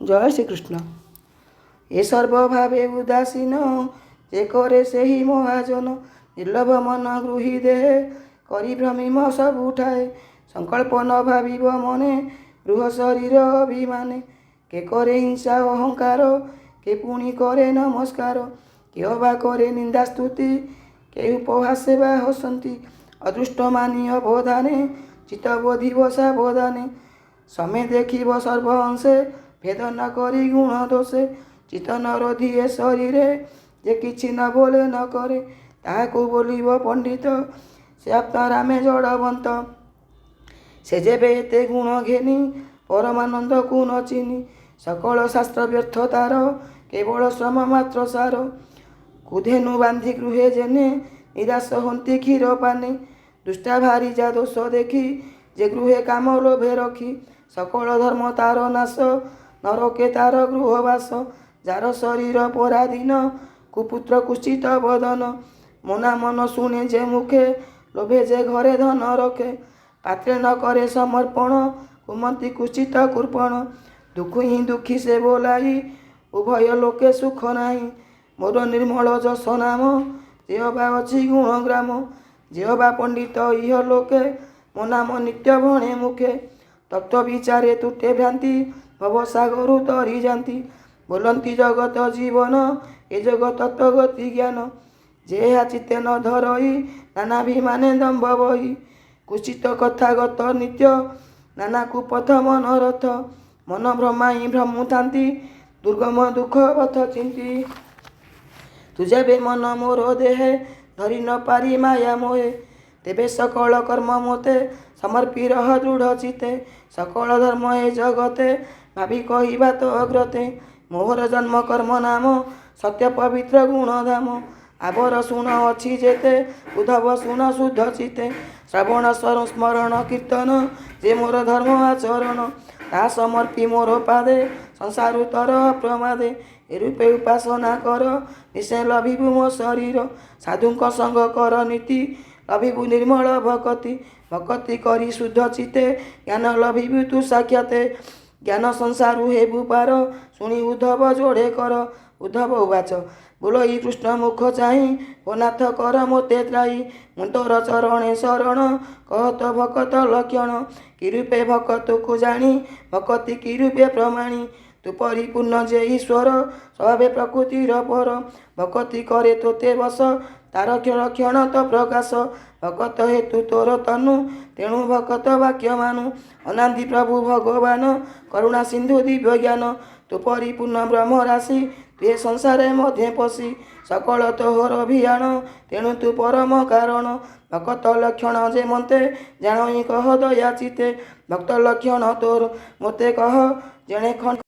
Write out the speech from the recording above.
जय श्रीकृष्ण। ए सर्वभावे उदासीन जे करे सेही महाजन निर्लोभ मन गृही दे करी भ्रमिम सबु ठाए संकल्प न भाविब मने गृह शरीर अभिमाने के करे हिंसा अहंकार के पुणी करे नमस्कार के अबा करे निंदा स्तुति के उपहासे बा हसंती अदृष्ट मानी अवधाने चित्त बोधिब सावधाने समय देखिब सर्व अंशे भेद न करी गुण दोषे चित्त न रधिए शरीरे जे किछि न बोले न करे ताहाकु बोलिब पंडित से आत्मारामे जड़वंत से जेबे एते गुण घेनी परमानंद को न चिनी सकल शास्त्र व्यर्थ तार केवल श्रम मात्र सार कुधेनु बांधी गृहे जेने निराश हंती क्षीर पाने दुष्टा भारी जा दोष देखी जे गृहे काम लोभे रखी सकल धर्म तार नाश नरके तार गृहवास जार शरीर पराधीन कुपुत्र कुचित बदन मना मन शुणे जे मुखे लोभे जे घरे धन रखे पात्रे न करे समर्पण कुमंती कुचित कृपण दुख ही दुखी से बोलाई उभय लोके सुख नाही मोर निर्मल जस नाम जेहबा अछि गुण ग्राम जेहबा पंडित इह लोके मो नाम नित्य भणे मुखे तत्व विचारे तुटे भ्रांति भवसागरु तरी जाती बोलती जगत जीवन ए जगत तत्वगति ज्ञान जेहा चित्ते न धरई नानाभिमाने दम्भ बही कुचित कथागत नित्य नाना कुपथ मनरथ मन भ्रमाई भ्रमुतांती दुर्गम दुख पथ चिंती तुझे बे मन मोर देहे धरी न पारी माया मोहे तेबे सकल कर्म मोते समर्पी रह दृढ़ चिते सकल धर्म ए जगते भावी कहवा तो अग्रते मोहर जन्म कर्म नाम सत्य पवित्र गुण धाम आवर शुण अच्छी जेते उद्धव शुण शुद्ध चिते श्रवण स्मरण कीर्तन जे मोर धर्म आचरण ता समर्पी मोर पादे संसार तर प्रमादे ए रूपे उपासना कर निश्चय लभिबु मो शरीर साधुंक संग कर नीति लभिबु निर्मल भक्ति भक्ति करी शुद्ध चिते ज्ञान लभिबु तु साक्षाते ज्ञान संसारु हेबु पार शुणी उद्धव जोड़े कर उद्धव उवाच बोलो ई कृष्ण मुख चाही ओ नाथ कर मोते त्राई मुंतर चरणे शरण कहत भकत लक्षण किरूपे भकत को जानी भक्ति किरूपे प्रमाणी तु परिपूर्ण जे ईश्वर स्वभावे प्रकृतिर पर भक्ति करे तोते बस तार क्षण तो प्रकाश भकत हेतु तोर तनु तेणु भकत वाक्य मानु अनादि प्रभु भगवान करुणा सिंधु दिव्य ज्ञान तु परिपूर्ण ब्रह्म राशि तु संसारे मध्य पशि सकल तोहर अभियान तेणु तु परम कारण भकत लक्षण जे मते जाणई कह दया चिते भक्त लक्षण तोर मोते कह जणे खंड